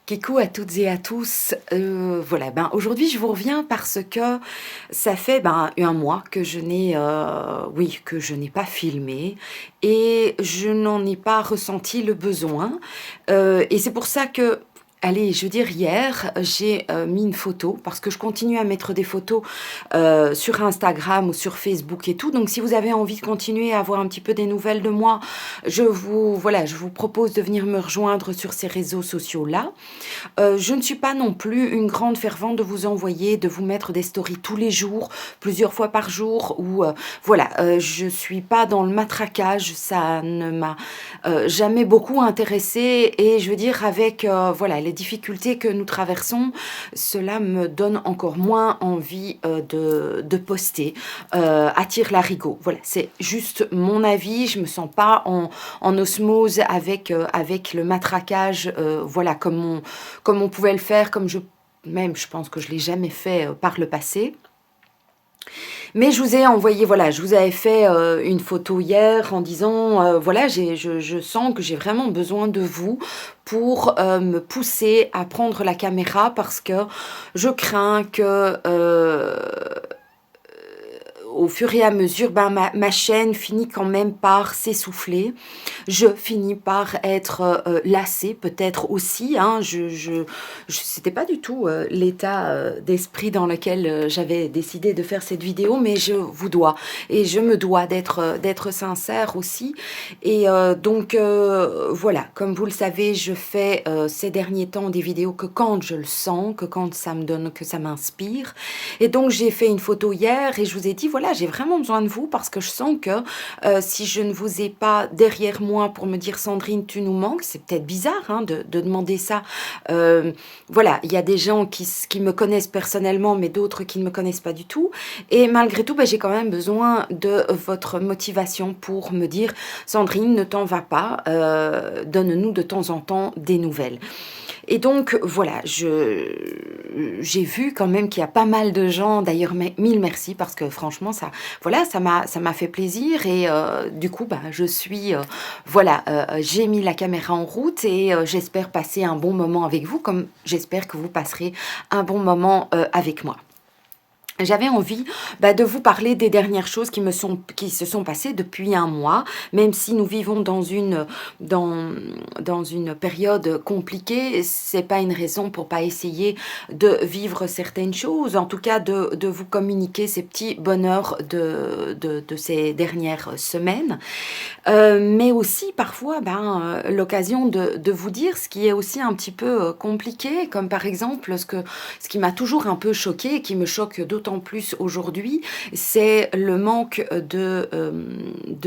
Coucou à toutes et à tous. Voilà, aujourd'hui je vous reviens parce que ça fait un mois que je n'ai, oui, que je n'ai pas filmé et je n'en ai pas ressenti le besoin. Et c'est pour ça que, allez, je veux dire hier, j'ai mis une photo parce que je continue à mettre des photos sur Instagram ou sur Facebook et tout. Donc si vous avez envie de continuer à avoir un petit peu des nouvelles de moi, voilà, je vous propose de venir me rejoindre sur ces réseaux sociaux-là. Je ne suis pas non plus une grande fervente de vous envoyer, de vous mettre des stories tous les jours, plusieurs fois par jour, ou voilà, je suis pas dans le matraquage, ça ne m'a jamais beaucoup intéressée, et je veux dire avec voilà les difficultés que nous traversons, cela me donne encore moins envie de poster, attire l'arigot. Voilà, c'est juste mon avis, je me sens pas en osmose avec le matraquage, voilà, comme on pouvait le faire, même je pense que je l'ai jamais fait par le passé. Mais je vous ai envoyé, voilà, je vous avais fait une photo hier en disant, voilà, je sens que j'ai vraiment besoin de vous pour me pousser à prendre la caméra parce que je crains que au fur et à mesure, ma chaîne finit quand même par s'essouffler. Je finis par être lassée, peut-être aussi. Hein, c'était pas du tout l'état d'esprit dans lequel j'avais décidé de faire cette vidéo, mais je vous dois. Et je me dois d'être sincère aussi. Et voilà, comme vous le savez, je fais ces derniers temps des vidéos que quand je le sens, que quand ça me donne, que ça m'inspire. Et donc j'ai fait une photo hier et je vous ai dit, voilà, j'ai vraiment besoin de vous parce que je sens que si je ne vous ai pas derrière moi pour me dire Sandrine, tu nous manques, c'est peut-être bizarre hein, de demander ça. Voilà, il y a des gens qui me connaissent personnellement, mais d'autres qui ne me connaissent pas du tout. Et malgré tout, j'ai quand même besoin de votre motivation pour me dire, Sandrine, ne t'en va pas, donne-nous de temps en temps des nouvelles. Et donc, voilà, j'ai vu quand même qu'il y a pas mal de gens, d'ailleurs, mille merci, parce que franchement, voilà, ça m'a fait plaisir. Et du coup, je suis, voilà, j'ai mis la caméra en route et j'espère passer un bon moment avec vous, comme j'espère que vous passerez un bon moment avec moi. J'avais envie de vous parler des dernières choses qui se sont passées depuis un mois, même si nous vivons dans une période compliquée, c'est pas une raison pour pas essayer de vivre certaines choses, en tout cas de vous communiquer ces petits bonheurs de ces dernières semaines. Mais aussi parfois l'occasion de vous dire ce qui est aussi un petit peu compliqué, comme par exemple ce qui m'a toujours un peu choqué et qui me choque d'autant plus aujourd'hui, c'est le manque de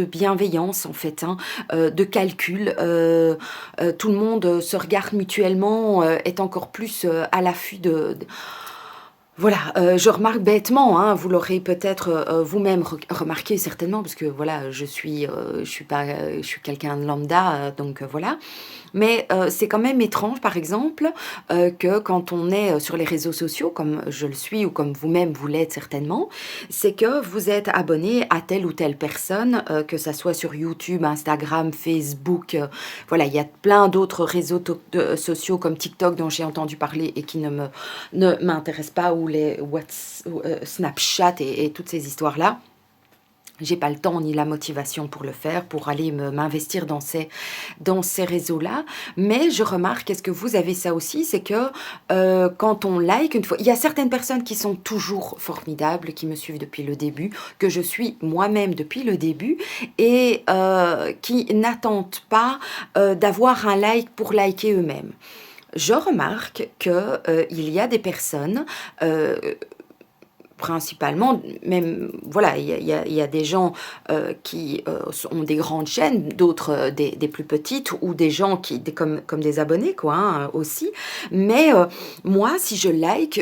bienveillance en fait, hein, de calcul. Tout le monde se regarde mutuellement, est encore plus à l'affût voilà, je remarque bêtement, hein, vous l'aurez peut-être vous-même remarqué certainement, parce que voilà, je suis pas, je suis quelqu'un de lambda, donc voilà. Mais c'est quand même étrange, par exemple, que quand on est sur les réseaux sociaux, comme je le suis ou comme vous-même vous l'êtes certainement, c'est que vous êtes abonné à telle ou telle personne, que ça soit sur YouTube, Instagram, Facebook, voilà, il y a plein d'autres réseaux sociaux comme TikTok dont j'ai entendu parler et qui ne m'intéressent pas, ou les Snapchat et toutes ces histoires-là. J'ai pas le temps ni la motivation pour le faire, pour aller m'investir dans ces réseaux-là. Mais je remarque, est-ce que vous avez ça aussi, c'est que quand on like une fois, il y a certaines personnes qui sont toujours formidables, qui me suivent depuis le début, que je suis moi-même depuis le début, et qui n'attendent pas d'avoir un like pour liker eux-mêmes. Je remarque que il y a des personnes principalement, même, voilà, il y a des gens qui ont des grandes chaînes, d'autres des plus petites, ou des gens comme des abonnés, quoi, hein, aussi. Mais moi, si je like,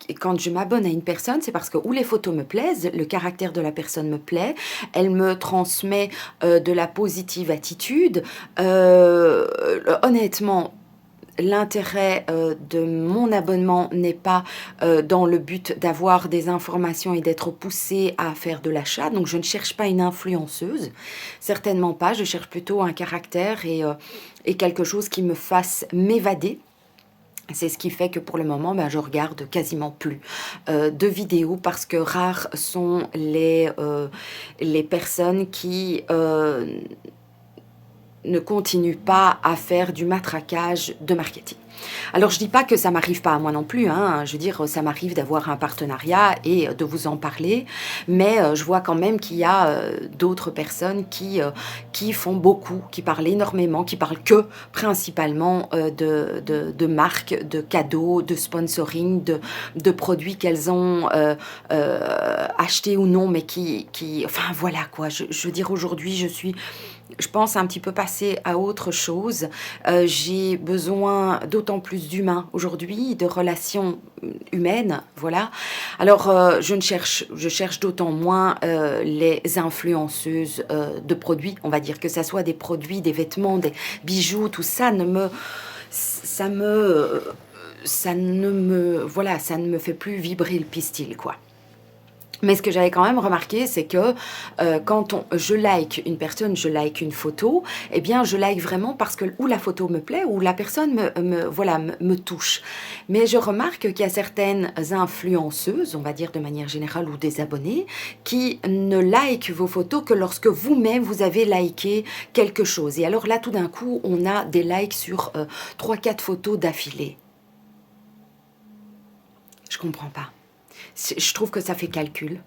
et quand je m'abonne à une personne, c'est parce que ou les photos me plaisent, le caractère de la personne me plaît, elle me transmet de la positive attitude. Honnêtement, l'intérêt de mon abonnement n'est pas dans le but d'avoir des informations et d'être poussée à faire de l'achat. Donc, je ne cherche pas une influenceuse, certainement pas. Je cherche plutôt un caractère et quelque chose qui me fasse m'évader. C'est ce qui fait que pour le moment, ben, je regarde quasiment plus de vidéos parce que rares sont les personnes qui ne continuent pas à faire du matraquage de marketing. Alors, je dis pas que ça m'arrive pas à moi non plus, hein. Je veux dire, ça m'arrive d'avoir un partenariat et de vous en parler, mais je vois quand même qu'il y a d'autres personnes qui font beaucoup, qui parlent énormément, qui parlent que principalement de marques, de cadeaux, de sponsoring, de produits qu'elles ont achetés ou non, mais enfin voilà quoi. Je veux dire, aujourd'hui, je pense un petit peu passer à autre chose. J'ai besoin d'autant plus d'humains aujourd'hui, de relations humaines, voilà. Alors, je cherche d'autant moins les influenceuses de produits, on va dire que ça soit des produits, des vêtements, des bijoux, tout ça voilà, ça ne me fait plus vibrer le pistil, quoi. Mais ce que j'avais quand même remarqué, c'est que quand je like une personne, je like une photo, eh bien, je like vraiment parce que ou la photo me plaît, ou la personne me touche. Mais je remarque qu'il y a certaines influenceuses, on va dire de manière générale, ou des abonnés, qui ne like vos photos que lorsque vous-même, vous avez liké quelque chose. Et alors là, tout d'un coup, on a des likes sur 3-4 photos d'affilée. Je comprends pas. Je trouve que ça fait calcul.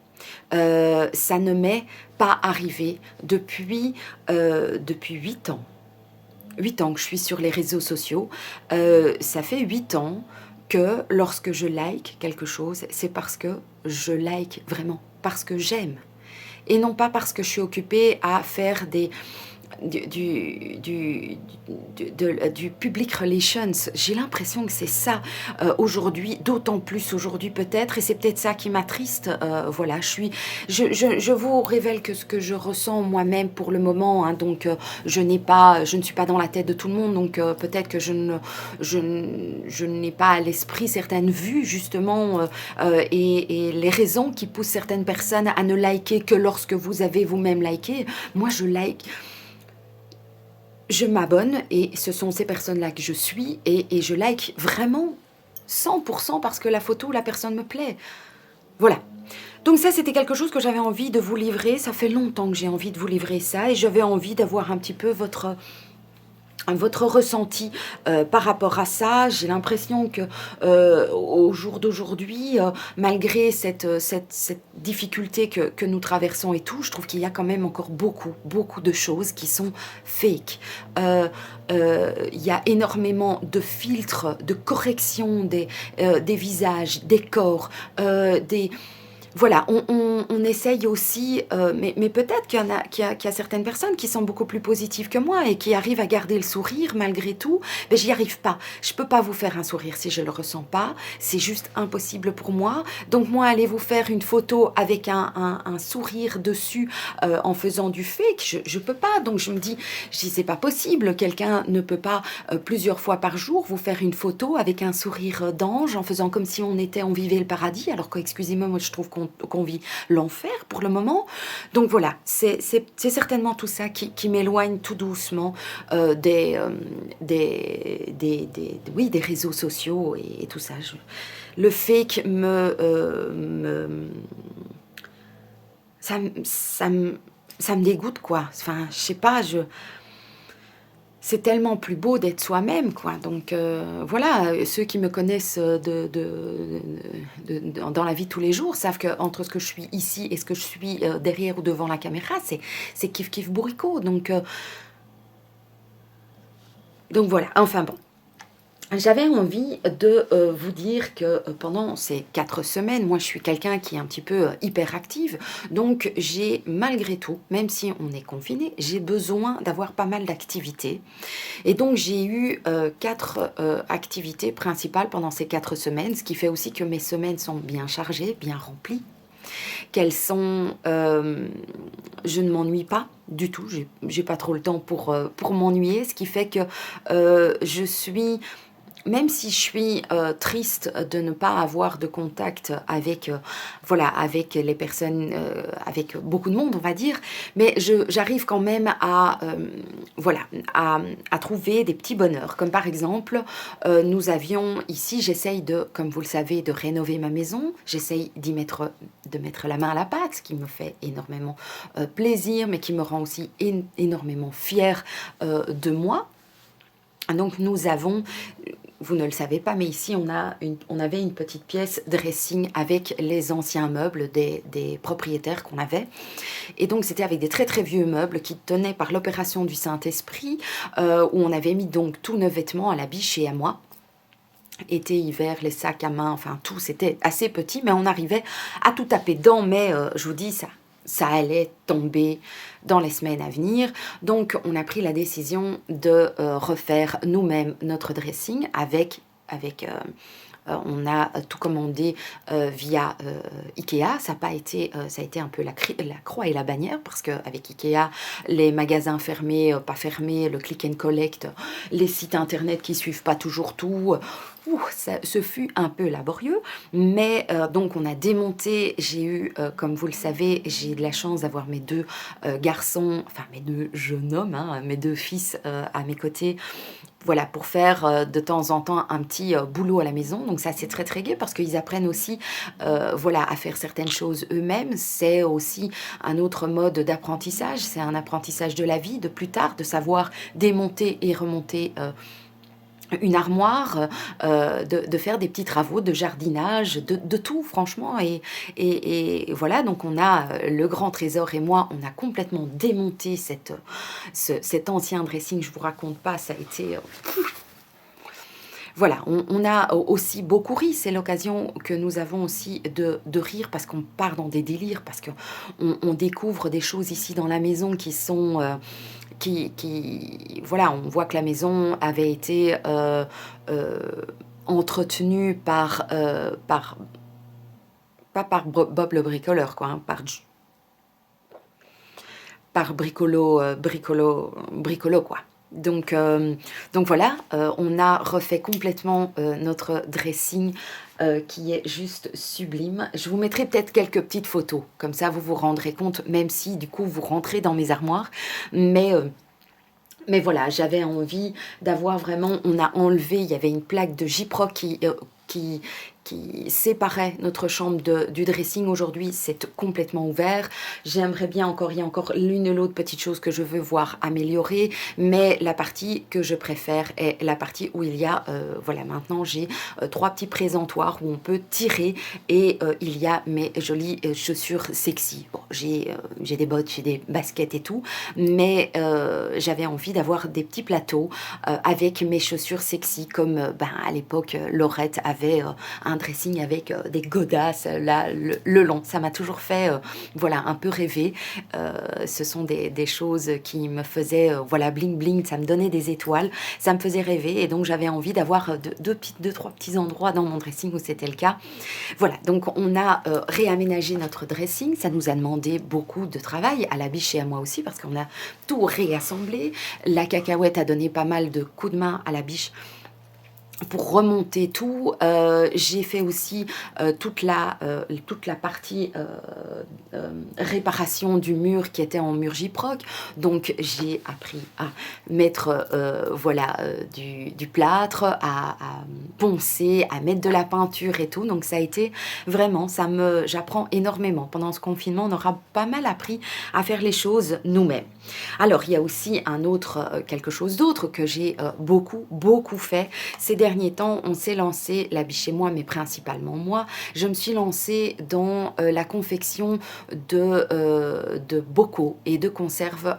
Ça ne m'est pas arrivé depuis 8 ans. 8 ans que je suis sur les réseaux sociaux. Ça fait 8 ans que lorsque je like quelque chose, c'est parce que je like vraiment, parce que j'aime. Et non pas parce que je suis occupée à faire du public relations. J'ai l'impression que c'est ça aujourd'hui, d'autant plus aujourd'hui peut-être, et c'est peut-être ça qui m'attriste. Voilà, je vous révèle que ce que je ressens moi-même pour le moment, hein, donc je ne suis pas dans la tête de tout le monde, donc peut-être que je n'ai pas à l'esprit certaines vues justement et les raisons qui poussent certaines personnes à ne liker que lorsque vous avez vous-même liké. Moi, je m'abonne et ce sont ces personnes-là que je suis et je like vraiment 100% parce que la photo ou la personne me plaît. Voilà. Donc ça, c'était quelque chose que j'avais envie de vous livrer. Ça fait longtemps que j'ai envie de vous livrer ça et j'avais envie d'avoir un petit peu votre ressenti par rapport à ça. J'ai l'impression que au jour d'aujourd'hui, malgré cette difficulté que nous traversons et tout, je trouve qu'il y a quand même encore beaucoup de choses qui sont fake. Il y a énormément de filtres, de corrections des visages, des corps, voilà, on essaye aussi, mais peut-être qu'il y a certaines personnes qui sont beaucoup plus positives que moi et qui arrivent à garder le sourire malgré tout. Mais j'y arrive pas. Je peux pas vous faire un sourire si je le ressens pas. C'est juste impossible pour moi. Donc moi, allez vous faire une photo avec un sourire dessus en faisant du fake. Je peux pas. Donc je dis c'est pas possible. Quelqu'un ne peut pas plusieurs fois par jour vous faire une photo avec un sourire d'ange en faisant comme si on vivait le paradis. Alors que, excusez-moi, moi je trouve qu'on vit l'enfer pour le moment. Donc voilà, c'est certainement tout ça qui m'éloigne tout doucement des réseaux sociaux et tout ça. Le fake ça me dégoûte, quoi. Enfin, je sais pas, c'est tellement plus beau d'être soi-même, quoi. Donc voilà, ceux qui me connaissent dans la vie de tous les jours savent que entre ce que je suis ici et ce que je suis derrière ou devant la caméra, c'est kiff kiff bourricot. Donc voilà, enfin bon. J'avais envie de vous dire que pendant ces 4 semaines, moi je suis quelqu'un qui est un petit peu hyperactive, donc j'ai malgré tout, même si on est confiné, j'ai besoin d'avoir pas mal d'activités. Et donc j'ai eu 4 activités principales pendant ces 4 semaines, ce qui fait aussi que mes semaines sont bien chargées, bien remplies. Qu'elles sont... je ne m'ennuie pas du tout, j'ai pas trop le temps pour m'ennuyer, ce qui fait que je suis même si je suis triste de ne pas avoir de contact avec, voilà, avec les personnes, avec beaucoup de monde, on va dire, mais j'arrive quand même à, voilà, à trouver des petits bonheurs. Comme par exemple, nous avions ici, j'essaye de, comme vous le savez, de rénover ma maison. J'essaye de mettre la main à la pâte, ce qui me fait énormément plaisir, mais qui me rend aussi énormément fière de moi. Donc nous avons, vous ne le savez pas, mais ici on avait une petite pièce dressing avec les anciens meubles des propriétaires qu'on avait. Et donc c'était avec des très très vieux meubles qui tenaient par l'opération du Saint-Esprit, où on avait mis donc tous nos vêtements à la biche et à moi. Été, hiver, les sacs à main, enfin tout, c'était assez petit, mais on arrivait à tout taper dedans, mais je vous dis, ça allait tomber dans les semaines à venir. Donc, on a pris la décision de refaire nous-mêmes notre dressing on a tout commandé via Ikea. Ça a été un peu la croix et la bannière parce qu'avec Ikea, les magasins fermés, pas fermés, le click and collect, les sites internet qui suivent pas toujours tout. Ce fut un peu laborieux, mais donc on a démonté. J'ai eu, comme vous le savez, j'ai de la chance d'avoir mes deux garçons, enfin mes deux jeunes hommes, hein, mes deux fils à mes côtés. Voilà, pour faire de temps en temps un petit boulot à la maison. Donc ça, c'est très très gai parce qu'ils apprennent aussi voilà, à faire certaines choses eux-mêmes. C'est aussi un autre mode d'apprentissage. C'est un apprentissage de la vie, de plus tard, de savoir démonter et remonter une armoire, de faire des petits travaux de jardinage, de tout franchement. Et voilà, donc on a le grand trésor et moi, on a complètement démonté cet ancien dressing. Je vous raconte pas, ça a été... Voilà, on a aussi beaucoup ri. C'est l'occasion que nous avons aussi de rire parce qu'on part dans des délires, parce qu'on découvre des choses ici dans la maison qui sont... voilà, on voit que la maison avait été entretenue pas par Bob le bricoleur, quoi, hein, par bricolo, quoi. Donc voilà, on a refait complètement notre dressing qui est juste sublime. Je vous mettrai peut-être quelques petites photos, comme ça vous vous rendrez compte, même si du coup vous rentrez dans mes armoires, mais voilà, j'avais envie d'avoir vraiment, on a enlevé, il y avait une plaque de Gyproc qui séparait notre chambre du dressing. Aujourd'hui, c'est complètement ouvert. J'aimerais bien il y a encore l'une et l'autre petite chose que je veux voir améliorer, mais la partie que je préfère est la partie où il y a, voilà, maintenant j'ai 3 petits présentoirs où on peut tirer et il y a mes jolies chaussures sexy. Bon, j'ai des bottes, j'ai des baskets et tout, mais j'avais envie d'avoir des petits plateaux avec mes chaussures sexy comme à l'époque Laurette avait un dressing avec des godasses là le long. Ça m'a toujours fait voilà, un peu rêver. Ce sont des choses qui me faisaient voilà, bling bling, ça me donnait des étoiles, ça me faisait rêver et donc j'avais envie d'avoir deux, trois petits endroits dans mon dressing où c'était le cas. Voilà, donc on a réaménagé notre dressing. Ça nous a demandé beaucoup de travail à la biche et à moi aussi parce qu'on a tout réassemblé. La cacahuète a donné pas mal de coups de main à la biche pour remonter tout. J'ai fait aussi toute la partie réparation du mur qui était en mur Gyproc. Donc j'ai appris à mettre voilà, du plâtre, à poncer, à mettre de la peinture et tout. Donc ça a été vraiment, j'apprends énormément. Pendant ce confinement, on aura pas mal appris à faire les choses nous-mêmes. Alors il y a aussi quelque chose d'autre que j'ai beaucoup fait ces derniers temps. On s'est lancé, la biche et moi, mais principalement moi, je me suis lancée dans la confection de bocaux et de conserves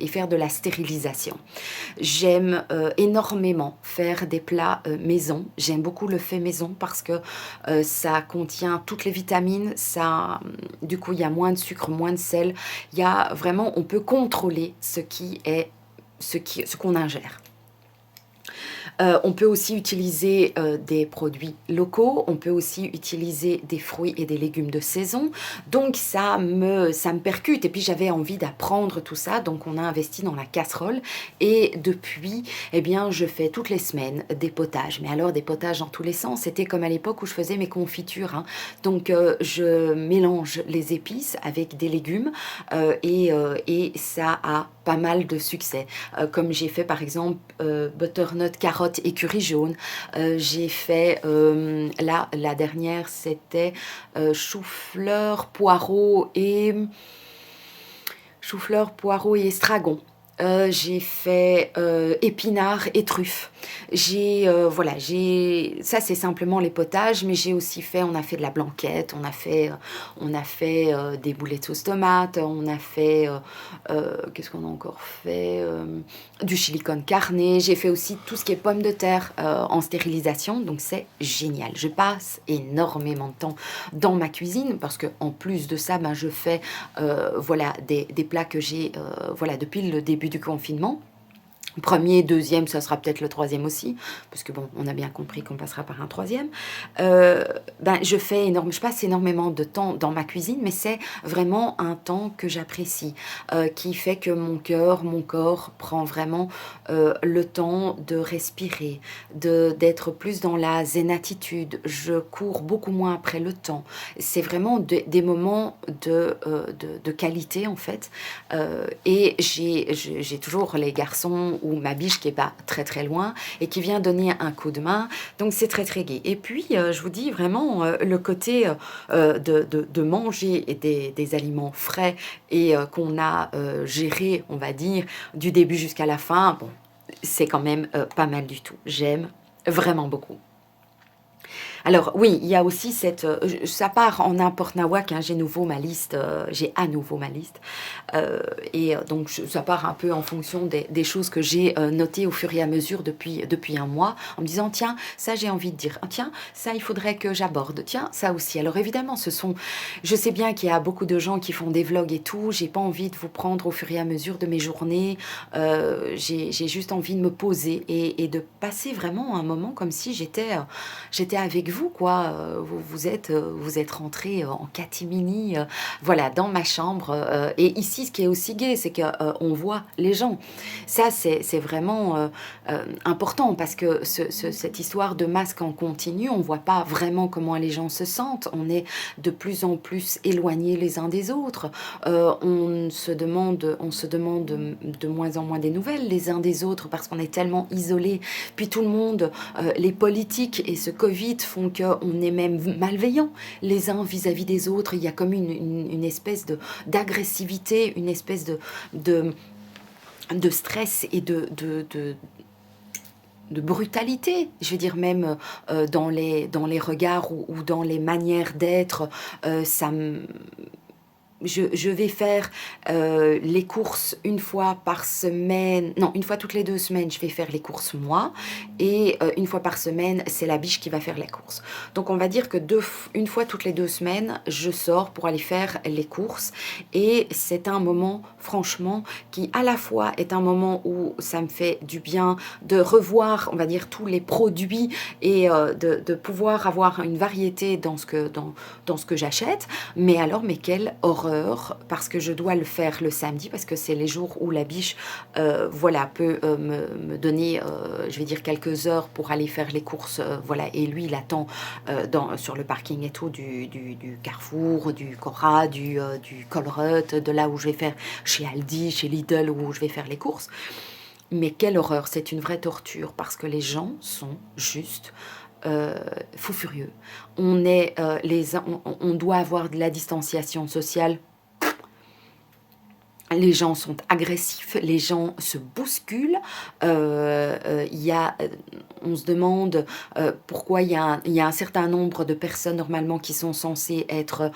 et faire de la stérilisation. J'aime énormément faire des plats maison. J'aime beaucoup le fait maison parce que ça contient toutes les vitamines. Du coup, il y a moins de sucre, moins de sel. Il y a vraiment, on peut contrôler ce qu'on ingère. On peut aussi utiliser des produits locaux, on peut aussi utiliser des fruits et des légumes de saison. Donc ça me percute. Et puis j'avais envie d'apprendre tout ça, donc on a investi dans la casserole. Et depuis, eh bien, je fais toutes les semaines des potages. Mais alors des potages dans tous les sens. C'était comme à l'époque où je faisais mes confitures, hein. Donc je mélange les épices avec des légumes et ça a pas mal de succès. Comme j'ai fait par exemple butternut, carotte et curry jaune. J'ai fait, là, la dernière, c'était chou-fleur, poireau et estragon. J'ai fait épinards et truffes. Voilà, ça c'est simplement les potages, mais j'ai aussi fait, on a fait de la blanquette, on a fait des boulettes de sauce tomate, on a fait, qu'est-ce qu'on a encore fait, du chili con carne. J'ai fait aussi tout ce qui est pommes de terre en stérilisation, donc c'est génial. Je passe énormément de temps dans ma cuisine parce que en plus de ça, ben, je fais voilà des plats que j'ai voilà depuis le début du confinement. Premier, deuxième, ça sera peut-être le troisième aussi, parce que bon, on a bien compris qu'on passera par un troisième. Ben, je passe énormément de temps dans ma cuisine, mais c'est vraiment un temps que j'apprécie, qui fait que mon corps prend vraiment le temps de respirer, d'être plus dans la zen attitude. Je cours beaucoup moins après le temps. C'est vraiment des moments de qualité en fait. Et j'ai toujours les garçons ou ma biche qui est pas très très loin et qui vient donner un coup de main. Donc c'est très très gai. Et puis je vous dis vraiment le côté de manger des aliments frais et qu'on a géré, on va dire, du début jusqu'à la fin. Bon, c'est quand même pas mal du tout. J'aime vraiment beaucoup. Alors oui, il y a aussi ça part en n'importe nawak, hein, j'ai à nouveau ma liste, donc ça part un peu en fonction des choses que j'ai notées au fur et à mesure depuis un mois, en me disant tiens, ça j'ai envie de dire, ah, tiens, ça il faudrait que j'aborde, tiens, ça aussi. Alors évidemment, je sais bien qu'il y a beaucoup de gens qui font des vlogs et tout, j'ai pas envie de vous prendre au fur et à mesure de mes journées, j'ai juste envie de me poser et de passer vraiment un moment comme si j'étais avec vous, quoi. Vous êtes rentré en catimini, voilà, dans ma chambre. Et ici, ce qui est aussi gai, c'est que on voit les gens. Ça, c'est vraiment important parce que cette histoire de masque en continu, on voit pas vraiment comment les gens se sentent. On est de plus en plus éloignés les uns des autres. On se demande de moins en moins des nouvelles les uns des autres parce qu'on est tellement isolés. Puis tout le monde, les politiques et ce Covid font qu'on est même malveillant les uns vis-à-vis des autres. Il y a comme une espèce d'agressivité, une espèce de, de stress et de brutalité, je veux dire même dans les regards ou dans les manières d'être, ça me je vais faire les courses une fois par semaine, non, une fois toutes les 2 semaines, je vais faire les courses moi, et une fois par semaine, c'est la biche qui va faire les courses. Donc on va dire que une fois toutes les 2 semaines, je sors pour aller faire les courses, et c'est un moment, franchement, qui à la fois est un moment où ça me fait du bien de revoir, on va dire, tous les produits et de pouvoir avoir une variété dans ce que j'achète, mais quelle horreur, parce que je dois le faire le samedi, parce que c'est les jours où la biche voilà, peut me donner, je vais dire, quelques heures pour aller faire les courses, voilà, et lui, il attend sur le parking et tout, du Carrefour, du Cora, du Colruyt, de là où je vais faire chez Aldi, chez Lidl, où je vais faire les courses. Mais quelle horreur, c'est une vraie torture, parce que les gens sont juste fou furieux. On doit avoir de la distanciation sociale. Les gens sont agressifs, les gens se bousculent. On se demande pourquoi il y a un certain nombre de personnes normalement qui sont censées être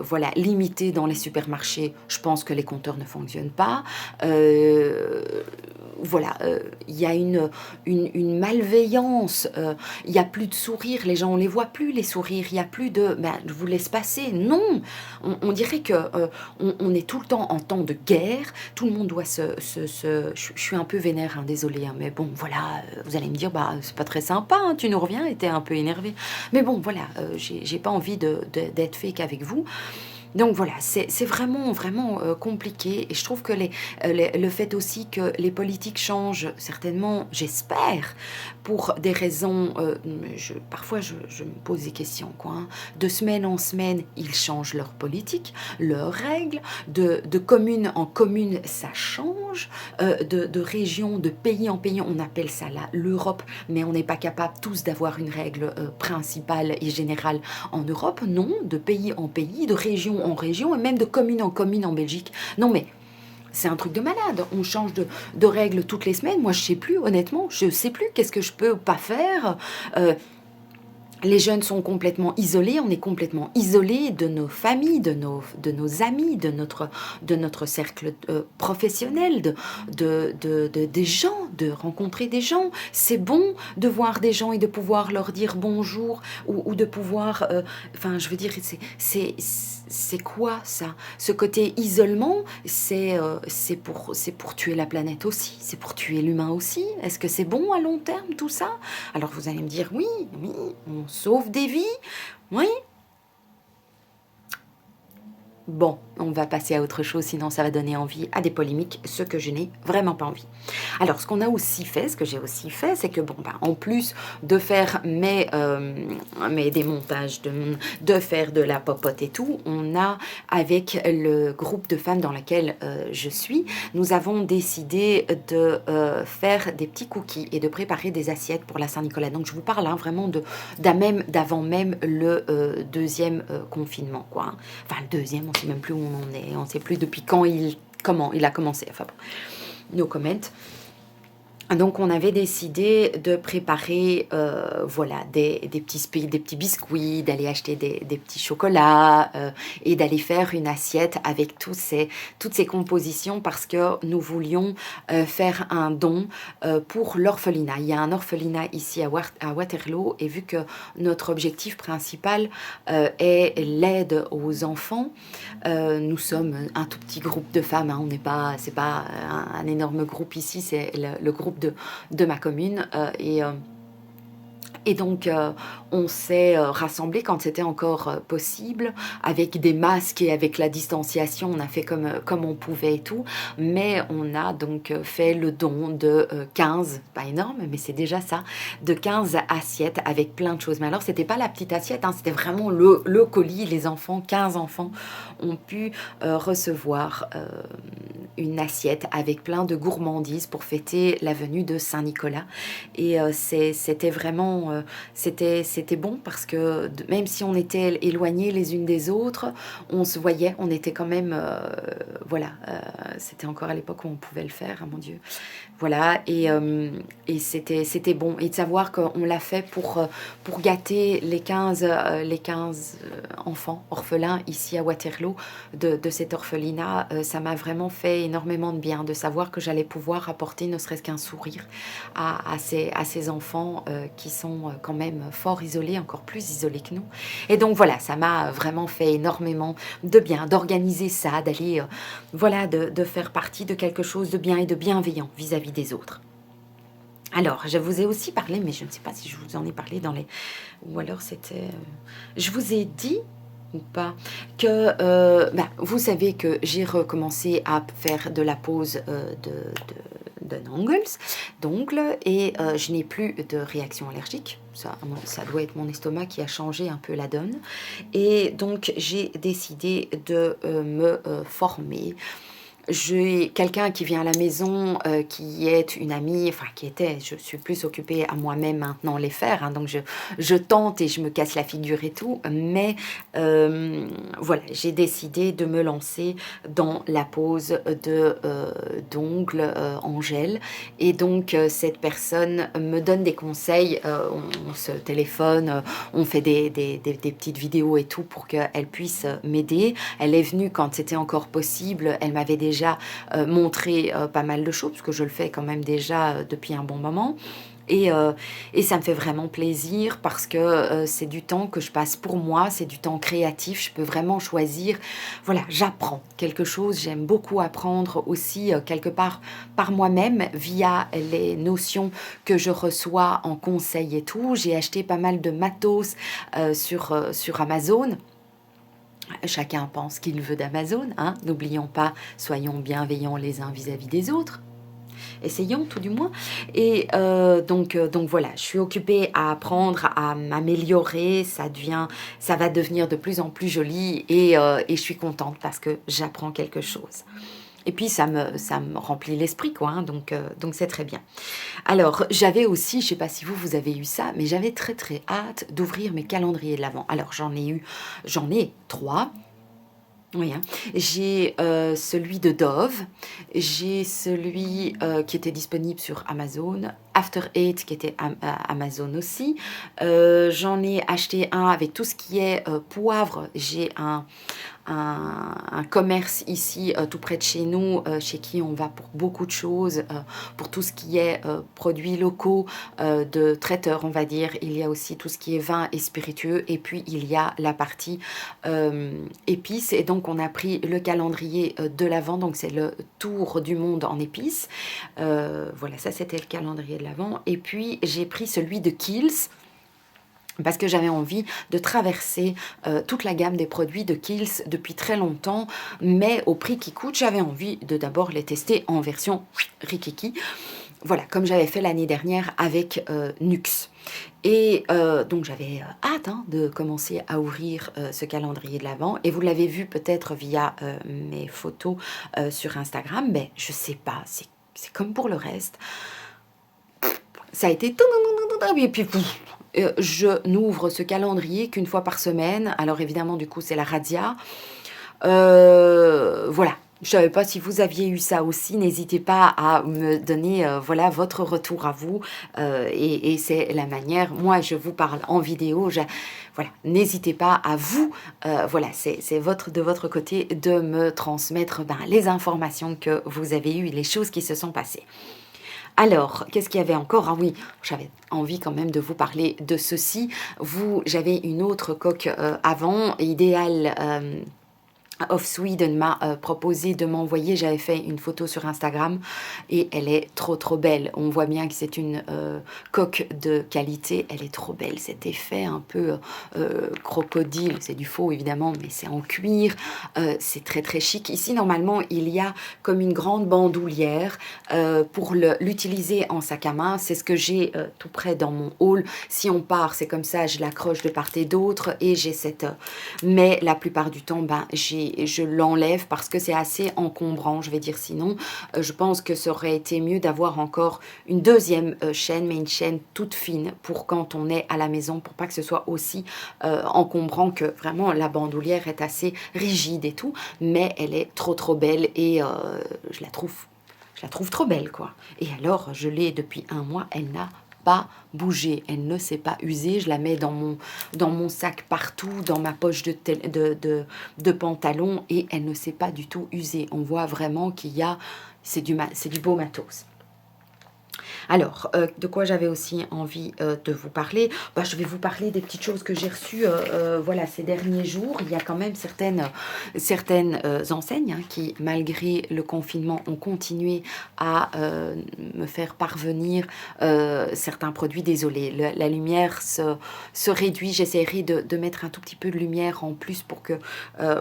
voilà, limitées dans les supermarchés. Je pense que les compteurs ne fonctionnent pas. voilà, il y a une malveillance, il n'y a plus de sourires, les gens, on ne les voit plus, les sourires, il n'y a plus de ben, je vous laisse passer. Non, on dirait que on est tout le temps en temps de guerre, tout le monde doit je suis un peu vénère, hein, désolée, hein, mais bon, voilà, vous allez me dire, bah, c'est pas très sympa, hein, tu nous reviens et t'es un peu énervé. Mais bon, voilà, j'ai pas envie d'être fake avec vous. Donc voilà, c'est vraiment, vraiment compliqué. Et je trouve que le fait aussi que les politiques changent, certainement, j'espère, pour des raisons, parfois je me pose des questions, quoi, hein. De semaine en semaine, ils changent leur politique, leurs règles, de commune en commune, ça change, de région, de pays en pays, on appelle ça l'Europe, mais on n'est pas capable tous d'avoir une règle principale et générale en Europe, non, de pays en pays, de région en région, et même de commune en commune en Belgique. Non mais, c'est un truc de malade, on change de règles toutes les semaines, moi je sais plus, honnêtement, je sais plus qu'est-ce que je peux ou pas faire. Les jeunes sont complètement isolés, on est complètement isolés de nos familles, de nos amis, de notre cercle professionnel, des gens, de rencontrer des gens. C'est bon de voir des gens et de pouvoir leur dire bonjour ou de pouvoir... enfin, je veux dire, c'est quoi ça? Ce côté isolement, c'est pour tuer la planète aussi, c'est pour tuer l'humain aussi. Est-ce que c'est bon à long terme tout ça? Alors vous allez me dire oui, oui, on sauve des vies, oui. Bon, on va passer à autre chose, sinon ça va donner envie à des polémiques, ce que je n'ai vraiment pas envie. Alors, ce qu'on a aussi fait, ce que j'ai aussi fait, c'est que, bon, bah, en plus de faire mes démontages, de faire de la popote et tout, on a, avec le groupe de femmes dans lequel je suis, nous avons décidé de faire des petits cookies et de préparer des assiettes pour la Saint-Nicolas. Donc, je vous parle hein, vraiment d'avant même le deuxième confinement, quoi, hein. Enfin, le deuxième, on ne sait même plus où on en est, on ne sait plus depuis comment il a commencé. Enfin bon, no comment. Donc on avait décidé de préparer voilà, des petits biscuits, d'aller acheter des petits chocolats et d'aller faire une assiette avec toutes ces compositions parce que nous voulions faire un don pour l'orphelinat. Il y a un orphelinat ici à Waterloo et vu que notre objectif principal est l'aide aux enfants, nous sommes un tout petit groupe de femmes, hein, c'est pas un énorme groupe ici, c'est le groupe de ma commune et donc, on s'est rassemblés quand c'était encore possible, avec des masques et avec la distanciation, on a fait comme on pouvait et tout, mais on a donc fait le don de 15, pas énorme, mais c'est déjà ça, de 15 assiettes avec plein de choses. Mais alors, c'était pas la petite assiette, hein, c'était vraiment le colis, les enfants, 15 enfants ont pu recevoir une assiette avec plein de gourmandises pour fêter la venue de Saint-Nicolas. Et c'était vraiment... c'était bon parce que même si on était éloignés les unes des autres, on se voyait, on était quand même... voilà, c'était encore à l'époque où on pouvait le faire, hein, mon Dieu. Voilà, et c'était bon. Et de savoir qu'on l'a fait pour gâter les 15 enfants orphelins ici à Waterloo de cet orphelinat, ça m'a vraiment fait énormément de bien de savoir que j'allais pouvoir apporter ne serait-ce qu'un sourire à ces enfants qui sont quand même fort isolés, encore plus isolés que nous. Et donc voilà, ça m'a vraiment fait énormément de bien d'organiser ça, d'aller, voilà, de faire partie de quelque chose de bien et de bienveillant vis-à-vis des autres. Alors, je vous ai aussi parlé, mais je ne sais pas si je vous en ai parlé ou alors c'était... Je vous ai dit ou pas que vous savez que j'ai recommencé à faire de la pose d'ongles et je n'ai plus de réaction allergique. Ça doit être mon estomac qui a changé un peu la donne. Et donc, j'ai décidé de me former. J'ai quelqu'un qui vient à la maison, qui est une amie, enfin qui était, je suis plus occupée à moi-même maintenant les faire, hein, donc je tente et je me casse la figure et tout, mais voilà, j'ai décidé de me lancer dans la pose d'ongles en gel, et donc cette personne me donne des conseils, on se téléphone, on fait des petites vidéos et tout pour qu'elle puisse m'aider. Elle est venue quand c'était encore possible, elle m'avait déjà déjà montré pas mal de choses, parce que je le fais quand même déjà depuis un bon moment. Et ça me fait vraiment plaisir parce que c'est du temps que je passe pour moi, c'est du temps créatif, je peux vraiment choisir. Voilà, j'apprends quelque chose, j'aime beaucoup apprendre aussi quelque part par moi-même via les notions que je reçois en conseil et tout. J'ai acheté pas mal de matos sur Amazon. Chacun pense qu'il veut d'Amazon, hein. N'oublions pas, soyons bienveillants les uns vis-à-vis des autres. Essayons tout du moins. Et donc voilà, je suis occupée à apprendre, à m'améliorer, ça va devenir de plus en plus joli et je suis contente parce que j'apprends quelque chose. Et puis ça me remplit l'esprit, quoi, hein, donc c'est très bien. Alors, j'avais aussi, je ne sais pas si vous avez eu ça, mais j'avais très très hâte d'ouvrir mes calendriers de l'Avent. Alors, j'en ai 3. Oui, hein. J'ai celui de Dove, j'ai celui qui était disponible sur Amazon, After Eight qui était Amazon aussi. J'en ai acheté un avec tout ce qui est poivre. J'ai un commerce ici tout près de chez nous, chez qui on va pour beaucoup de choses, pour tout ce qui est produits locaux de traiteurs, on va dire. Il y a aussi tout ce qui est vin et spiritueux, et puis il y a la partie épices. Et donc on a pris le calendrier de l'Avent, donc c'est le tour du monde en épices. Voilà, ça c'était le calendrier de l'Avent. Et puis j'ai pris celui de Kiehl's, parce que j'avais envie de traverser toute la gamme des produits de Kiehl's depuis très longtemps, mais au prix qui coûte, j'avais envie de d'abord les tester en version rikiki. Voilà, comme j'avais fait l'année dernière avec Nuxe. Et donc j'avais hâte hein, de commencer à ouvrir ce calendrier de l'Avent. Et vous l'avez vu peut-être via mes photos sur Instagram, mais je sais pas, c'est comme pour le reste. Ça a été... Et puis, je n'ouvre ce calendrier qu'une fois par semaine. Alors évidemment, du coup, c'est la radia. Voilà. Je ne savais pas si vous aviez eu ça aussi. N'hésitez pas à me donner voilà, votre retour à vous. Et c'est la manière. Moi, je vous parle en vidéo. Voilà. N'hésitez pas à vous. Voilà, c'est de votre côté de me transmettre les informations que vous avez eues, les choses qui se sont passées. Alors, qu'est-ce qu'il y avait encore? Ah oui, j'avais envie quand même de vous parler de ceci. J'avais une autre coque avant, idéale. Of Sweden m'a proposé de m'envoyer, j'avais fait une photo sur Instagram et elle est trop belle. On voit bien que c'est une coque de qualité, elle est trop belle. Cet effet un peu crocodile, c'est du faux évidemment, mais c'est en cuir, c'est très chic. Ici normalement il y a comme une grande bandoulière pour l'utiliser en sac à main. C'est ce que j'ai tout près dans mon hall. Si on part, c'est comme ça, je l'accroche de part et d'autre et j'ai cette... mais la plupart du temps, je l'enlève parce que c'est assez encombrant, je vais dire. Sinon, je pense que ça aurait été mieux d'avoir encore une deuxième chaîne, mais une chaîne toute fine pour quand on est à la maison, pour pas que ce soit aussi encombrant, que vraiment la bandoulière est assez rigide et tout, mais elle est trop belle et je la trouve trop belle, quoi. Et alors, je l'ai depuis un mois, elle n'a pas bouger, elle ne s'est pas usée, je la mets dans mon sac partout, dans ma poche de pantalon et elle ne s'est pas du tout usée. On voit vraiment qu'il y a, c'est du beau matos. Alors, de quoi j'avais aussi envie de vous parler? Je vais vous parler des petites choses que j'ai reçues voilà, ces derniers jours. Il y a quand même certaines enseignes hein, qui, malgré le confinement, ont continué à me faire parvenir certains produits. Désolée, la lumière se réduit. J'essaierai de mettre un tout petit peu de lumière en plus pour que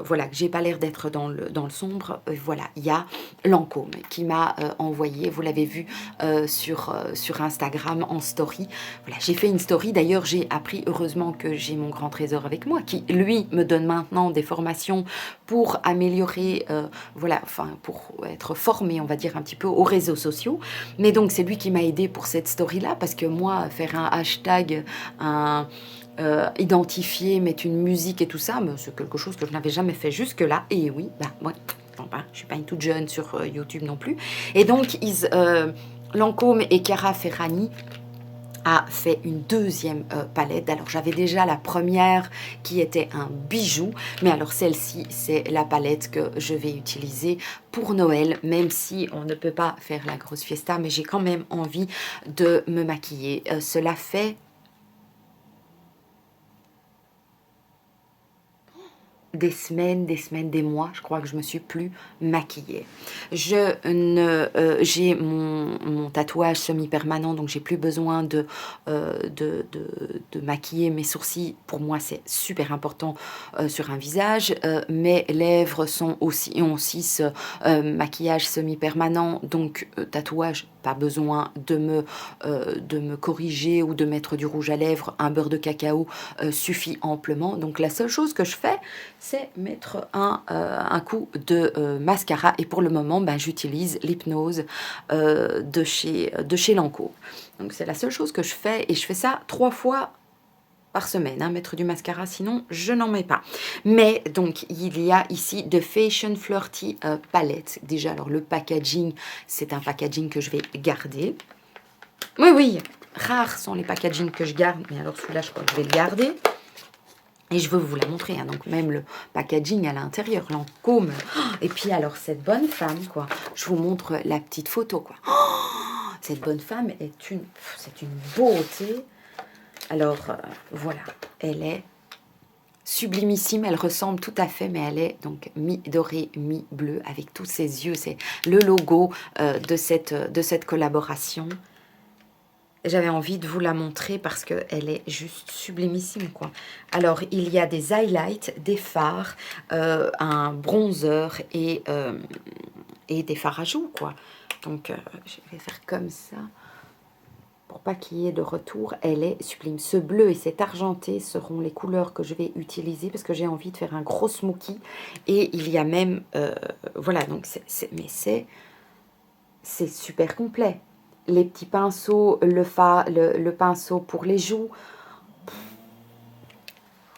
voilà, que j'ai pas l'air d'être dans le sombre. Voilà, il y a Lancôme qui m'a envoyé, vous l'avez vu sur Instagram en story. Voilà, j'ai fait une story. D'ailleurs, j'ai appris, heureusement que j'ai mon grand trésor avec moi, qui lui me donne maintenant des formations pour améliorer, voilà, enfin pour être formé, on va dire un petit peu aux réseaux sociaux. Mais donc c'est lui qui m'a aidé pour cette story là, parce que moi faire un hashtag, identifier, mettre une musique et tout ça, c'est quelque chose que je n'avais jamais fait jusque là. Et oui, ouais. Je suis pas une toute jeune sur YouTube non plus. Et donc, Lancôme et Chiara Ferragni a fait une deuxième palette. Alors j'avais déjà la première qui était un bijou, mais alors celle-ci c'est la palette que je vais utiliser pour Noël, même si on ne peut pas faire la grosse fiesta, mais j'ai quand même envie de me maquiller. Cela fait des mois, je crois que je me suis plus maquillée. J'ai mon tatouage semi-permanent, donc j'ai plus besoin de maquiller mes sourcils. Pour moi, c'est super important sur un visage. Mes lèvres ont aussi ce maquillage semi-permanent, donc tatouage, pas besoin de me corriger ou de mettre du rouge à lèvres. Un beurre de cacao suffit amplement. Donc la seule chose que je fais, c'est mettre un coup de mascara. Et pour le moment, ben, j'utilise l'hypnose de chez Lancôme. Donc c'est la seule chose que je fais, et je fais ça 3 fois par semaine, hein, mettre du mascara, sinon je n'en mets pas. Mais donc il y a ici de Fashion Flirty Palette. Déjà, alors le packaging, c'est un packaging que je vais garder. Oui, oui, rares sont les packagings que je garde, mais alors celui-là, je crois que je vais le garder. Et je veux vous la montrer, hein. Donc même le packaging à l'intérieur, Lancôme. Et puis alors cette bonne femme, quoi. Je vous montre la petite photo, quoi. Cette bonne femme c'est une beauté. Alors voilà, elle est sublimissime, elle ressemble tout à fait, mais elle est donc mi-dorée, mi-bleue, avec tous ses yeux. C'est le logo de cette collaboration. J'avais envie de vous la montrer parce qu'elle est juste sublimissime, quoi. Alors, il y a des highlights, des fards, un bronzer et des fards à joues, quoi. Donc, je vais faire comme ça pour pas qu'il y ait de retour. Elle est sublime. Ce bleu et cet argenté seront les couleurs que je vais utiliser parce que j'ai envie de faire un gros smoky. Et il y a même... voilà, donc c'est super complet. Les petits pinceaux, le pinceau pour les joues.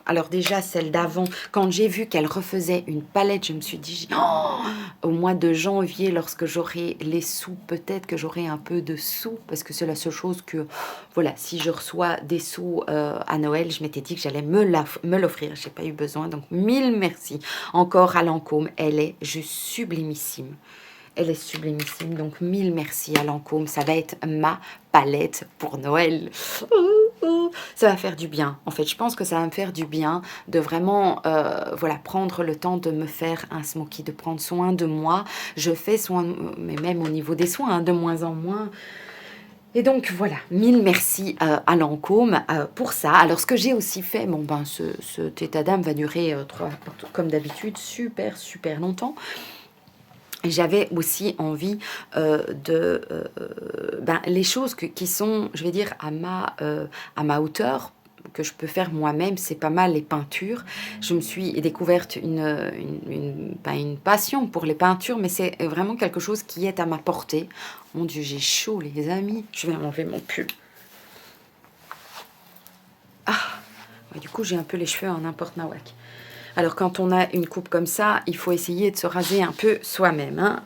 Alors déjà, celle d'avant, quand j'ai vu qu'elle refaisait une palette, je me suis dit, oh, au mois de janvier, lorsque j'aurai les sous, peut-être que j'aurai un peu de sous, parce que c'est la seule chose que, voilà, si je reçois des sous à Noël, je m'étais dit que j'allais me l'offrir. Je n'ai pas eu besoin, donc mille merci encore à Lancôme. Elle est juste sublimissime. Elle est sublimissime, donc mille merci à Lancôme. Ça va être ma palette pour Noël. Ça va faire du bien. En fait, je pense que ça va me faire du bien de vraiment voilà, prendre le temps de me faire un smoky, de prendre soin de moi. Je fais soin, mais même au niveau des soins, hein, de moins en moins. Et donc voilà, mille merci à Lancôme pour ça. Alors ce que j'ai aussi fait, bon ben cet état d'âme va durer comme d'habitude super longtemps. J'avais aussi envie les choses qui sont, je vais dire, à ma hauteur, que je peux faire moi-même, c'est pas mal les peintures. Je me suis découverte une passion pour les peintures, mais c'est vraiment quelque chose qui est à ma portée. Mon Dieu, j'ai chaud, les amis. Je vais enlever mon pull. Ah, ouais, du coup, j'ai un peu les cheveux en n'importe nawak. Alors, quand on a une coupe comme ça, il faut essayer de se raser un peu soi-même. Hein.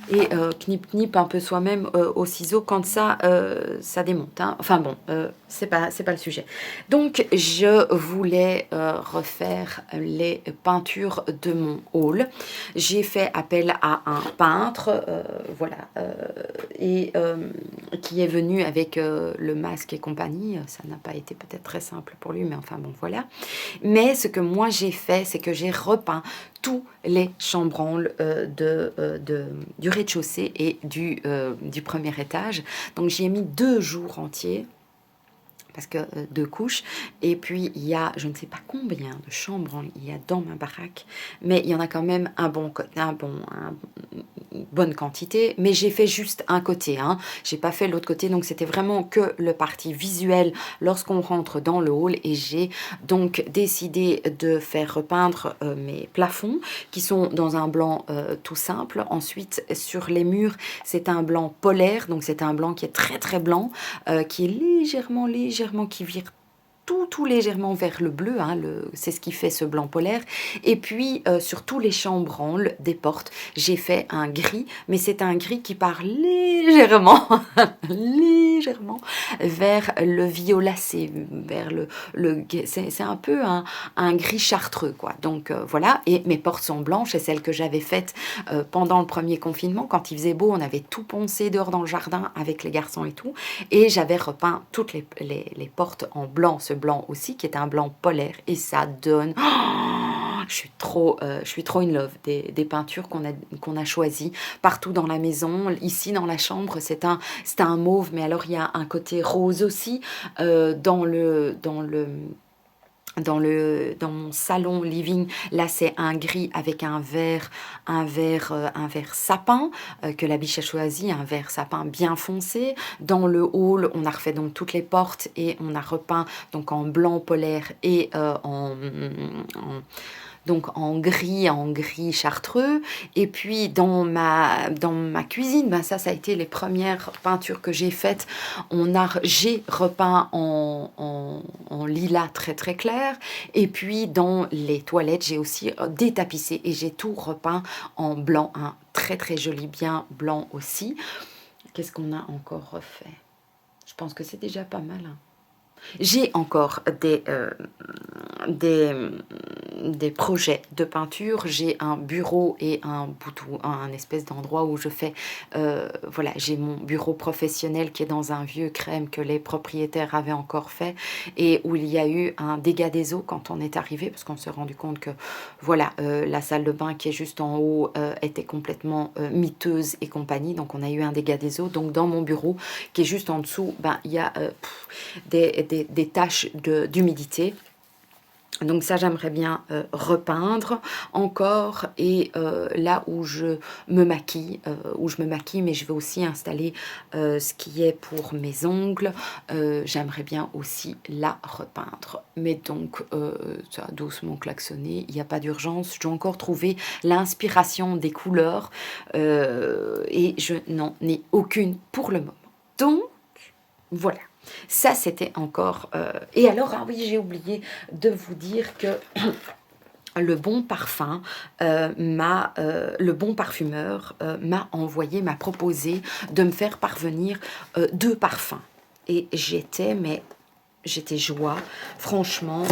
Et knip un peu soi-même au ciseau quand ça démonte. Hein. Enfin bon, c'est pas le sujet. Donc, je voulais refaire les peintures de mon haul. J'ai fait appel à un peintre, voilà, et qui est venu avec le masque et compagnie. Ça n'a pas été peut-être très simple pour lui, mais enfin bon, voilà. Mais ce que moi j'ai fait, c'est que j'ai repeint tous les chambranles du rez-de-chaussée et du premier étage. Donc j'y ai mis 2 jours entiers, parce que 2 couches. Et puis il y a, je ne sais pas combien de chambranles il y a dans ma baraque, mais il y en a quand même bonne quantité, mais j'ai fait juste un côté, hein. J'ai pas fait l'autre côté, donc c'était vraiment que le parti visuel lorsqu'on rentre dans le hall. Et j'ai donc décidé de faire repeindre mes plafonds qui sont dans un blanc tout simple. Ensuite, sur les murs, c'est un blanc polaire, donc c'est un blanc qui est très blanc, qui est légèrement qui vire tout tout légèrement vers le bleu, hein, c'est ce qui fait ce blanc polaire. Et puis, sur tous les chambranles des portes, j'ai fait un gris, mais c'est un gris qui part légèrement, légèrement vers le violacé, vers c'est un peu un gris chartreux, quoi. Donc, voilà, et mes portes sont blanches, et celles que j'avais faites pendant le premier confinement, quand il faisait beau, on avait tout poncé dehors dans le jardin avec les garçons et tout, et j'avais repeint toutes les portes en blanc, ce blanc aussi, qui est un blanc polaire, et ça donne... Oh, je suis trop in love des peintures qu'on a choisies partout dans la maison. Ici, dans la chambre, c'est un mauve, mais alors il y a un côté rose aussi. Dans mon salon living, là c'est un gris avec un vert sapin que la biche a choisi, un vert sapin bien foncé. Dans le hall, on a refait donc toutes les portes et on a repeint donc en blanc polaire et donc en gris chartreux. Et puis dans ma cuisine, ben ça a été les premières peintures que j'ai faites. J'ai repeint en lilas très très clair. Et puis dans les toilettes, j'ai aussi détapissé et j'ai tout repeint en blanc, un très très joli bien blanc aussi. Qu'est-ce qu'on a encore refait? Je pense que c'est déjà pas mal, hein. J'ai encore des projets de peinture. J'ai un bureau et un espèce d'endroit où je fais... voilà, j'ai mon bureau professionnel qui est dans un vieux crème que les propriétaires avaient encore fait et où il y a eu un dégât des eaux quand on est arrivé parce qu'on s'est rendu compte que voilà, la salle de bain qui est juste en haut était complètement miteuse et compagnie. Donc on a eu un dégât des eaux. Donc dans mon bureau qui est juste en dessous, ben, il y a des taches d'humidité. Donc ça, j'aimerais bien repeindre encore. Et là où je me maquille, mais je vais aussi installer ce qui est pour mes ongles. J'aimerais bien aussi la repeindre. Mais donc, ça a doucement klaxonné. Il n'y a pas d'urgence. Je dois encore trouver l'inspiration des couleurs. Et je n'en ai aucune pour le moment. Donc, voilà. Ça, c'était encore... Et alors, ah oui, j'ai oublié de vous dire que le bon parfum, le bon parfumeur m'a proposé de me faire parvenir 2 parfums. Et j'étais joie, franchement.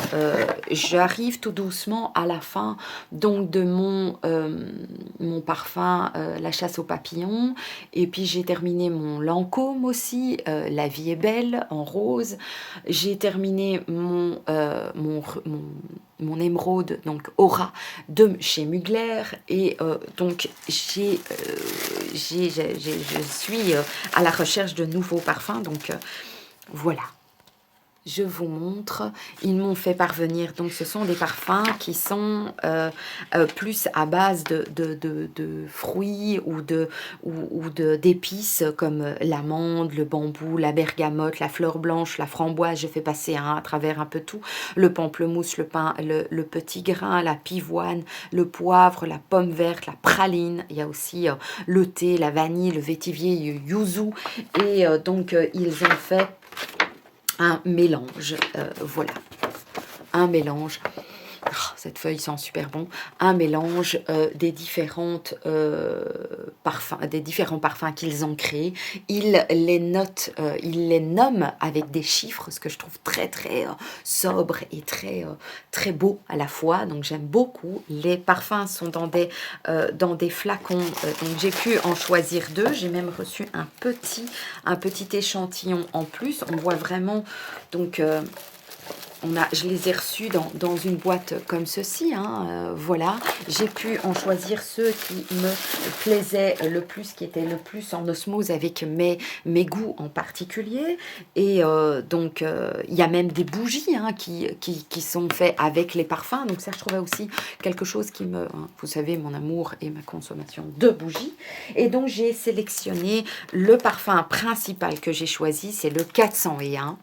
J'arrive tout doucement à la fin donc de mon parfum La chasse aux papillons, et puis j'ai terminé mon Lancôme aussi, La vie est belle en rose. J'ai terminé mon émeraude, donc Aura de chez Mugler, et donc je suis à la recherche de nouveaux parfums, donc voilà. Je vous montre, ils m'ont fait parvenir, donc ce sont des parfums qui sont plus à base de fruits ou d'épices comme l'amande, le bambou, la bergamote, la fleur blanche, la framboise, je fais passer à travers un peu tout, le pamplemousse, le petit grain, la pivoine, le poivre, la pomme verte, la praline, il y a aussi le thé, la vanille, le vétivier, le yuzu, et donc ils ont fait un mélange, voilà, un mélange, oh, cette feuille sent super bon, un mélange des différents parfums qu'ils ont créés. Ils les notent, ils les nomment avec des chiffres, ce que je trouve très très sobre et très très beau à la fois. Donc j'aime beaucoup. Les parfums sont dans des flacons, donc j'ai pu en choisir 2. J'ai même reçu un petit échantillon en plus. On voit vraiment donc je les ai reçus dans une boîte comme ceci, hein, voilà. J'ai pu en choisir ceux qui me plaisaient le plus, qui étaient le plus en osmose avec mes goûts en particulier. Et donc, il y a même des bougies hein, qui sont faites avec les parfums. Donc ça, je trouvais aussi quelque chose qui me... Hein, vous savez, mon amour et ma consommation de bougies. Et donc, j'ai sélectionné le parfum principal que j'ai choisi, c'est le 401.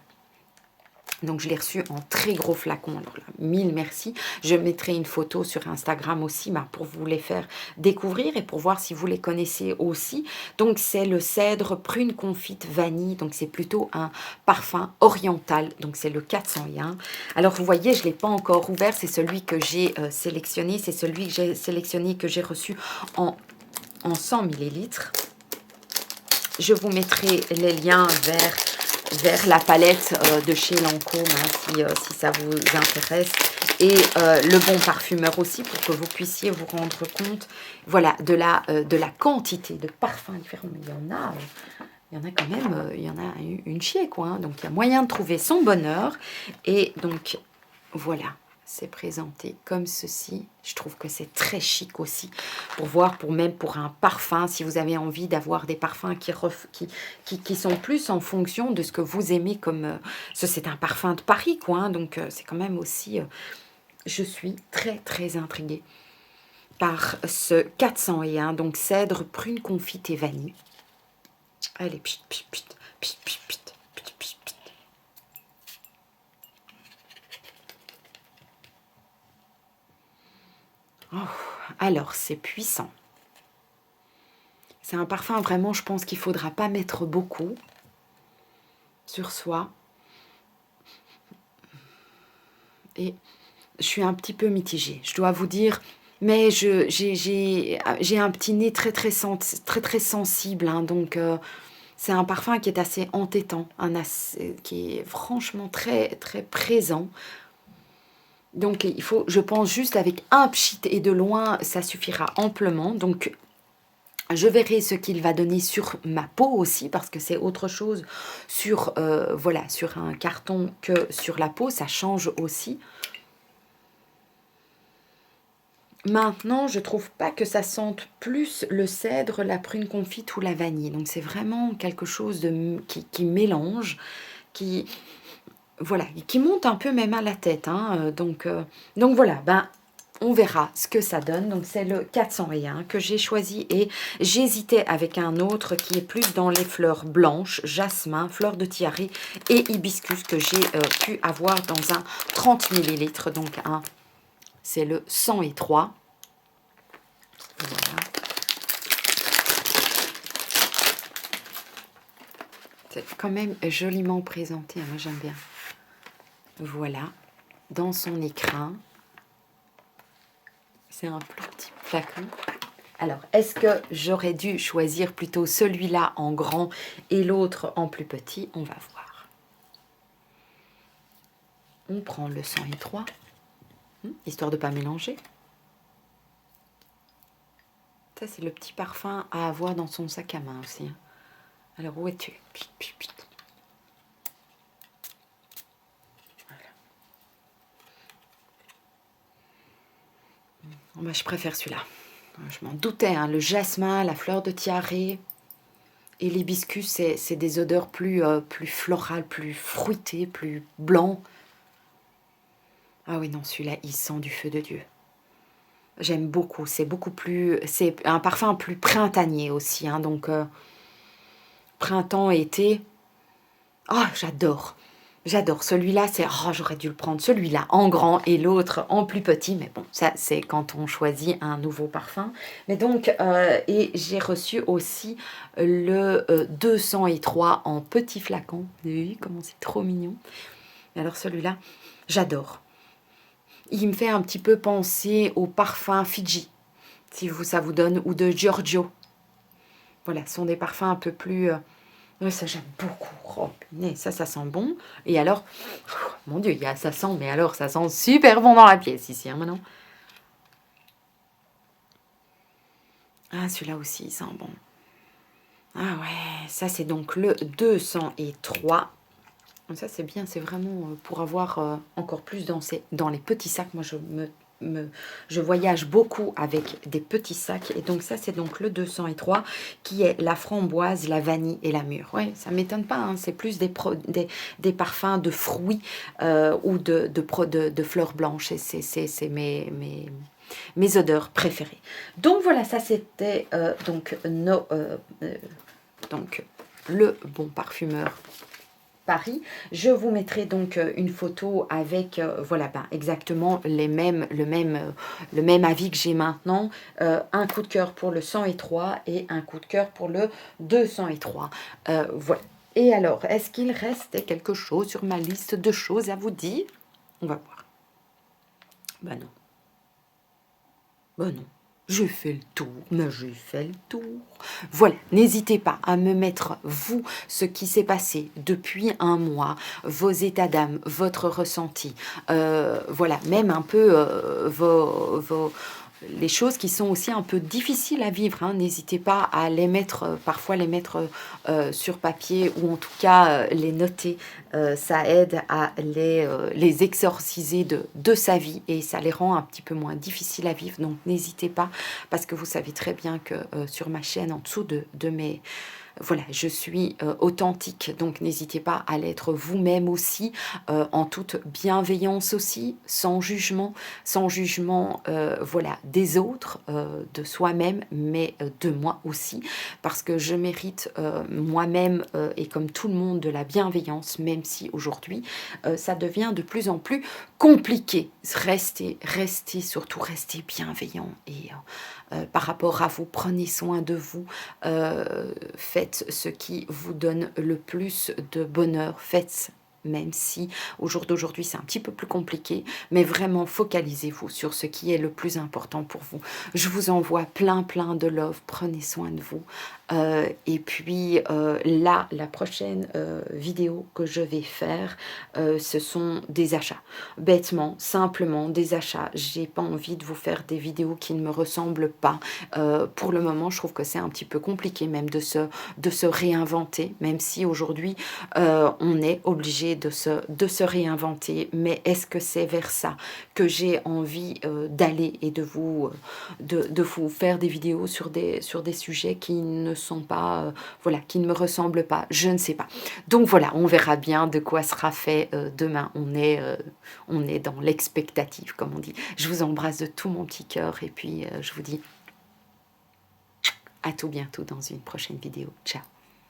Donc, je l'ai reçu en très gros flacon. Alors là, mille merci. Je mettrai une photo sur Instagram aussi pour vous les faire découvrir et pour voir si vous les connaissez aussi. Donc, c'est le cèdre prune confite vanille. Donc, c'est plutôt un parfum oriental. Donc, c'est le 401. Alors, vous voyez, je ne l'ai pas encore ouvert. C'est celui que j'ai sélectionné. C'est celui que j'ai sélectionné, que j'ai reçu en 100 millilitres. Je vous mettrai les liens vers la palette de chez Lancôme, si ça vous intéresse. Et le bon parfumeur aussi, pour que vous puissiez vous rendre compte, voilà, de la quantité de parfums différents. Mais il y en a quand même, il y en a une chier, quoi. Hein. Donc, il y a moyen de trouver son bonheur. Et donc, voilà. C'est présenté comme ceci. Je trouve que c'est très chic aussi pour voir, même pour un parfum, si vous avez envie d'avoir des parfums qui sont plus en fonction de ce que vous aimez comme... c'est un parfum de Paris, quoi. Hein, donc, c'est quand même aussi... je suis très, très intriguée par ce 401. Donc, cèdre, prune confite et vanille. Allez, pchit, pchit, pchit, pchit, pchit, pchit. Oh, alors, c'est puissant. C'est un parfum, vraiment, je pense qu'il ne faudra pas mettre beaucoup sur soi. Et je suis un petit peu mitigée, je dois vous dire. Mais j'ai un petit nez très, très sensible. Hein, donc, c'est un parfum qui est assez entêtant, qui est franchement très, très présent. Donc, il faut, je pense, juste avec un pchit et de loin, ça suffira amplement. Donc, je verrai ce qu'il va donner sur ma peau aussi, parce que c'est autre chose sur, voilà, sur un carton que sur la peau. Ça change aussi. Maintenant, je trouve pas que ça sente plus le cèdre, la prune confite ou la vanille. Donc, c'est vraiment quelque chose qui mélange, qui... Voilà, qui monte un peu même à la tête. Hein, donc voilà, on verra ce que ça donne. Donc c'est le 401 que j'ai choisi et j'hésitais avec un autre qui est plus dans les fleurs blanches, jasmin, fleur de tiare et hibiscus que j'ai pu avoir dans un 30 millilitres. Donc c'est le 103. Voilà. C'est quand même joliment présenté, moi j'aime bien. Voilà, dans son écrin. C'est un plus petit flacon. Alors, est-ce que j'aurais dû choisir plutôt celui-là en grand et l'autre en plus petit? On va voir. On prend le 103, histoire de ne pas mélanger. Ça, c'est le petit parfum à avoir dans son sac à main aussi. Alors, où es-tu? Moi, je préfère celui-là. Je m'en doutais, hein, le jasmin, la fleur de tiare et l'hibiscus, c'est des odeurs plus florales, plus fruitées, plus blancs. Ah oui, non, celui-là, il sent du feu de Dieu. J'aime beaucoup, c'est un parfum plus printanier aussi, hein, donc printemps, été. Oh, j'adore. J'adore. Celui-là, j'aurais dû le prendre celui-là en grand et l'autre en plus petit. Mais bon, ça, c'est quand on choisit un nouveau parfum. Mais donc, et j'ai reçu aussi le 203 en petit flacon. Vous avez vu comment c'est trop mignon. Alors celui-là, j'adore. Il me fait un petit peu penser au parfum Fiji, si ça vous donne, ou de Giorgio. Voilà, ce sont des parfums un peu plus... ça, j'aime beaucoup. Oh, ça sent bon. Et alors, mon Dieu, ça sent, mais alors, ça sent super bon dans la pièce ici, hein, maintenant. Ah, celui-là aussi, il sent bon. Ah ouais, ça, c'est donc le 203. Ça, c'est bien, c'est vraiment pour avoir encore plus dans les petits sacs. Moi, je voyage beaucoup avec des petits sacs. Et donc, ça, c'est donc le 203 qui est la framboise, la vanille et la mûre. Oui, ça ne m'étonne pas. Hein, c'est plus des parfums de fruits ou de fleurs blanches. C'est mes odeurs préférées. Donc, voilà, ça, c'était donc le bon parfumeur Paris. Je vous mettrai donc une photo avec voilà, ben, exactement le même avis que j'ai maintenant. Un coup de cœur pour le 103 et un coup de cœur pour le 203. Voilà. Et alors, est-ce qu'il restait quelque chose sur ma liste de choses à vous dire? On va voir. Ben non. Ben non. J'ai fait le tour, mais j'ai fait le tour. Voilà, n'hésitez pas à me mettre, vous, ce qui s'est passé depuis un mois, vos états d'âme, votre ressenti, voilà, même un peu les choses qui sont aussi un peu difficiles à vivre, hein. N'hésitez pas à les mettre, parfois les mettre sur papier ou en tout cas les noter. Ça aide à les exorciser de sa vie et ça les rend un petit peu moins difficiles à vivre. Donc n'hésitez pas, parce que vous savez très bien que sur ma chaîne, en dessous de mes... Voilà, je suis authentique, donc n'hésitez pas à l'être vous-même aussi, en toute bienveillance aussi, sans jugement voilà, des autres, de soi-même, mais de moi aussi, parce que je mérite moi-même et comme tout le monde de la bienveillance, même si aujourd'hui ça devient de plus en plus compliqué. Surtout restez bienveillant et par rapport à vous, prenez soin de vous, faites ce qui vous donne le plus de bonheur, faites, même si au jour d'aujourd'hui c'est un petit peu plus compliqué, mais vraiment focalisez-vous sur ce qui est le plus important pour vous. Je vous envoie plein de love, prenez soin de vous. Et puis là, la prochaine vidéo que je vais faire, ce sont des achats. Bêtement, simplement des achats. J'ai pas envie de vous faire des vidéos qui ne me ressemblent pas. Pour le moment, je trouve que c'est un petit peu compliqué même de se réinventer, même si aujourd'hui on est obligé de se réinventer. Mais est-ce que c'est vers ça que j'ai envie d'aller et de vous faire des vidéos sur des sujets qui ne sont pas, voilà, qui ne me ressemblent pas? Je ne sais pas. Donc voilà, on verra bien de quoi sera fait demain. On est dans l'expectative, comme on dit. Je vous embrasse de tout mon petit cœur et puis je vous dis à tout bientôt dans une prochaine vidéo. Ciao!